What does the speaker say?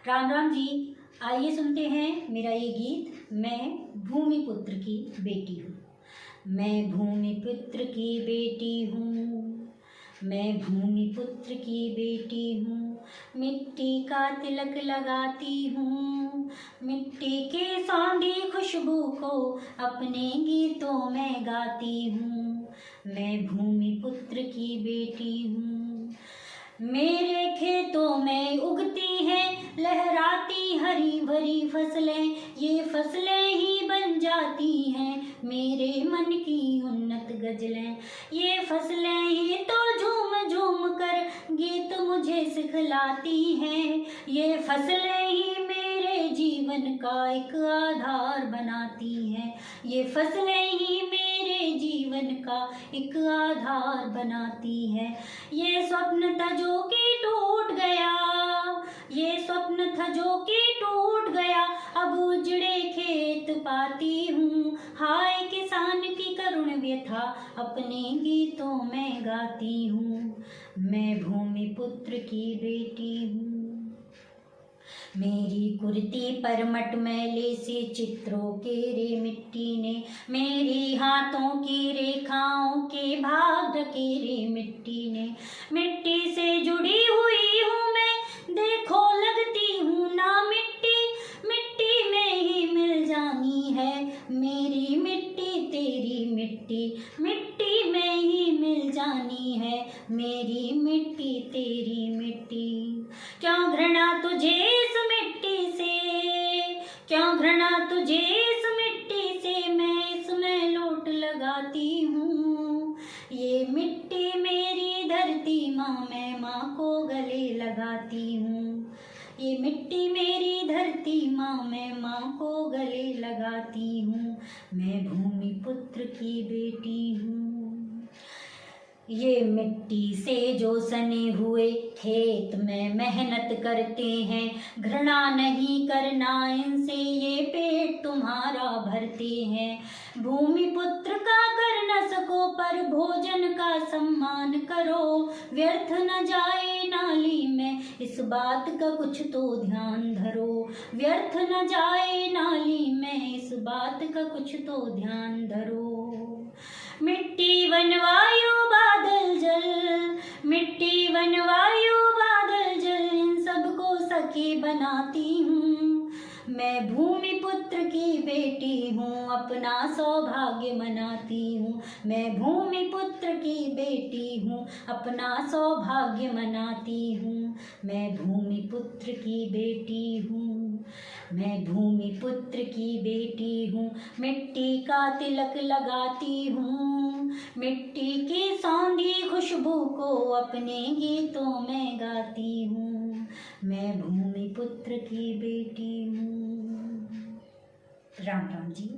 राम राम जी। आइए सुनते हैं मेरा ये गीत। मैं भूमिपुत्र की बेटी हूँ। मैं भूमिपुत्र की बेटी हूँ। मैं भूमिपुत्र की बेटी हूँ। मिट्टी का तिलक लगाती हूँ। मिट्टी की सौंधी खुशबू को अपने गीतों में गाती हूँ। मैं भूमिपुत्र की बेटी हूँ। मेरे खेतों में उगती हैं लहराती हरी भरी फसलें। ये फसलें ही बन जाती हैं मेरे मन की उन्नत गजलें। ये फसलें ही तो झूम झूम कर गीत मुझे सिखलाती हैं। ये फसलें ही मेरे जीवन का एक आधार बनाती हैं। ये फसलें ही मेरे जीवन का एक आधार बनाती है। ये स्वप्न था जो कि टूट गया। ये स्वप्न था जो कि टूट गया। अब उजड़े खेत पाती हूँ। हाय किसान की करुण व्यथा अपने गीतों में गाती हूँ। मैं भूमिपुत्र की बेटी हूँ। मेरी कुर्ती पर मटमैले से चित्रों के रे मिट्टी ने। मेरे हाथों की रेखाओं के भाग ढके रे मिट्टी ने। मिट्टी से जुड़ी हुई हूँ मैं, देखो लगती हूँ ना मिट्टी। मिट्टी में ही मिल जानी है मेरी मिट्टी तेरी मिट्टी। मिट्टी में ही मिल जानी है मेरी मिट्टी तेरी मिट्टी। क्यों घृणा तुझे इस मिट्टी से, क्यों घृणा तुझे इस मिट्टी से, मैं इसमें लोट लगाती हूँ। ये मिट्टी मेरी धरती माँ, मैं माँ को गले लगाती हूँ। ये मिट्टी मेरी धरती माँ, मैं माँ को गले लगाती हूँ। मैं भूमिपुत्र की बेटी हूँ। ये मिट्टी से जो सने हुए खेत में मेहनत करते हैं। घृणा नहीं करना इनसे, ये पेट तुम्हारा भरते हैं। भूमिपुत्र का कर न सको पर भोजन का सम्मान करो। व्यर्थ न जाए नाली में इस बात का कुछ तो ध्यान धरो। व्यर्थ न जाए नाली में इस बात का कुछ तो ध्यान धरो। मिट्टी वन वायु बादल जल, मिट्टी वन वायु बादल जल, इन सबको सखी बनाती हूँ। मैं भूमिपुत्र की बेटी हूँ, अपना सौभाग्य मनाती हूँ। मैं भूमिपुत्र की बेटी हूँ, अपना सौभाग्य मनाती हूँ। मैं भूमिपुत्र की बेटी हूँ। मैं भूमिपुत्र की बेटी हूँ। मिट्टी का तिलक लगाती हूँ। मिट्टी की सौंधी खुशबू को अपने गीतों में गाती हूँ। मैं भूमिपुत्र की बेटी हूँ। राम राम जी।